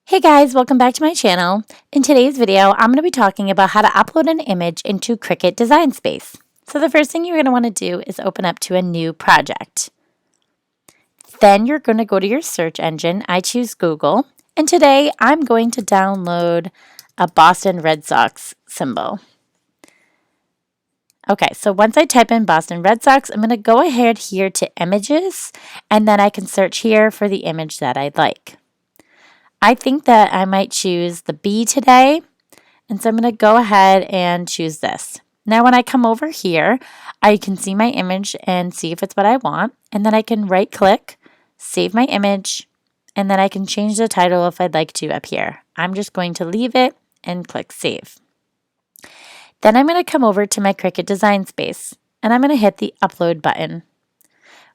Hey guys, welcome back to my channel. In today's video, I'm going to be talking about how to upload an image into Cricut Design Space. So the first thing you're going to want to do is open up to a new project. Then you're going to go to your search engine. I choose Google. And today I'm going to download a Boston Red Sox symbol. Okay, so once I type in Boston Red Sox, I'm going to go ahead here to Images, and then I can search here for the image that I'd like. I think that I might choose the bee today, and so I'm going to go ahead and choose this. Now when I come over here, I can see my image and see if it's what I want, and then I can right click, save my image, and then I can change the title if I'd like to up here. I'm just going to leave it and click save. Then I'm going to come over to my Cricut Design Space, and I'm going to hit the upload button.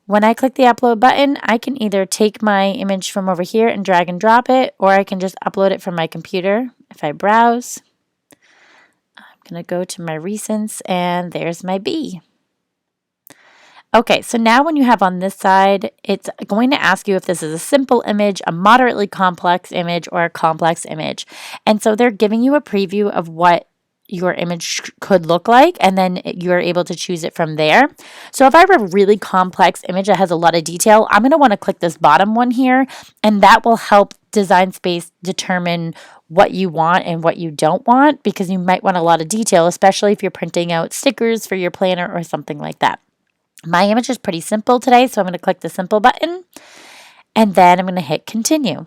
When I click the upload button, I can either take my image from over here and drag and drop it, or I can just upload it from my computer. If I browse, I'm going to go to my recents, and there's my bee. Okay, so now when you have on this side, it's going to ask you if this is a simple image, a moderately complex image, or a complex image. And so they're giving you a preview of what your image could look like, and then you're able to choose it from there. So if I have a really complex image that has a lot of detail, I'm going to want to click this bottom one here, and that will help Design Space determine what you want and what you don't want, because you might want a lot of detail, especially if you're printing out stickers for your planner or something like that. My image is pretty simple today, so I'm going to click the simple button, and then I'm going to hit continue.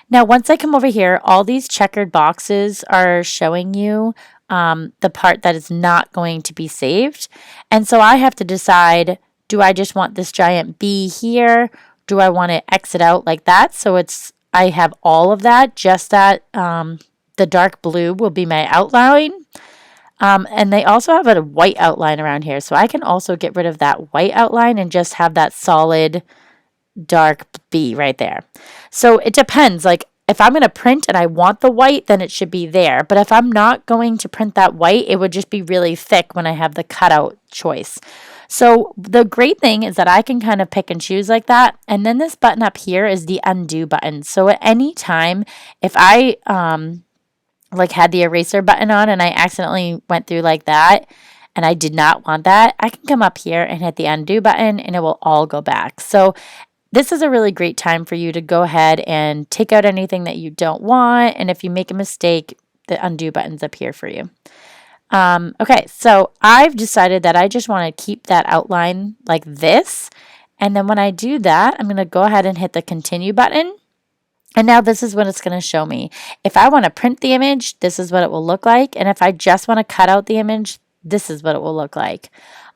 Now once I come over here, all these checkered boxes are showing you the part that is not going to be saved. And so I have to decide, do I just want this giant bee here? Do I want to exit out like that? So I have all of that, just that the dark blue will be my outline. And they also have a white outline around here. So I can also get rid of that white outline and just have that solid dark bee right there. So it depends, like if I'm going to print and I want the white, then it should be there. But if I'm not going to print that white, it would just be really thick when I have the cutout choice. So the great thing is that I can kind of pick and choose like that. And then this button up here is the undo button. So at any time, if I had the eraser button on and I accidentally went through like that, and I did not want that, I can come up here and hit the undo button and it will all go back. So this is a really great time for you to go ahead and take out anything that you don't want. And if you make a mistake, the undo button's up here for you. Okay, so I've decided that I just want to keep that outline like this. And then when I do that, I'm going to go ahead and hit the continue button. And now this is what it's going to show me. If I want to print the image, this is what it will look like. And if I just want to cut out the image, this is what it will look like.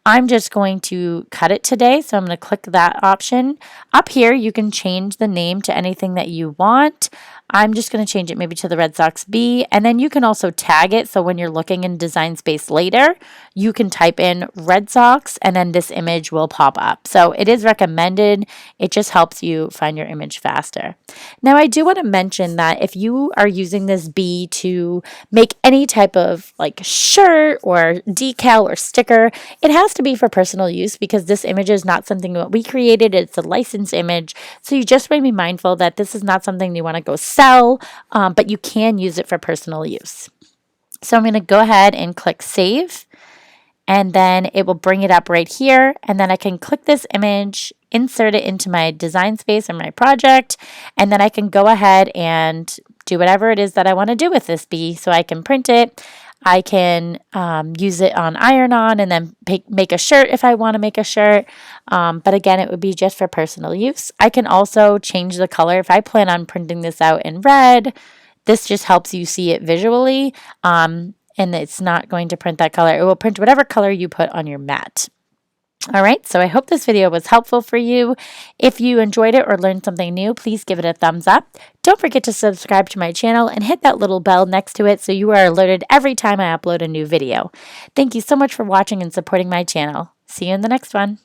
I'm just going to cut it today, so I'm going to click that option. Up here, you can change the name to anything that you want. I'm just going to change it maybe to the Red Sox bee, and then you can also tag it, so when you're looking in Design Space later, you can type in Red Sox, and then this image will pop up. So it is recommended. It just helps you find your image faster. Now, I do want to mention that if you are using this bee to make any type of like shirt or decal or sticker, it has to be for personal use because this image is not something that we created. It's a licensed image. So you just want to be mindful that this is not something you want to go sell, but you can use it for personal use. So I'm going to go ahead and click save, and then it will bring it up right here. And then I can click this image, insert it into my design space or my project, and then I can go ahead and do whatever it is that I want to do with this bee. So I can print it. I can use it on iron-on and then make a shirt if I want to make a shirt. But again, it would be just for personal use. I can also change the color. If I plan on printing this out in red, this just helps you see it visually. And it's not going to print that color. It will print whatever color you put on your mat. All right, so I hope this video was helpful for you. If you enjoyed it or learned something new, please give it a thumbs up. Don't forget to subscribe to my channel and hit that little bell next to it so you are alerted every time I upload a new video. Thank you so much for watching and supporting my channel. See you in the next one.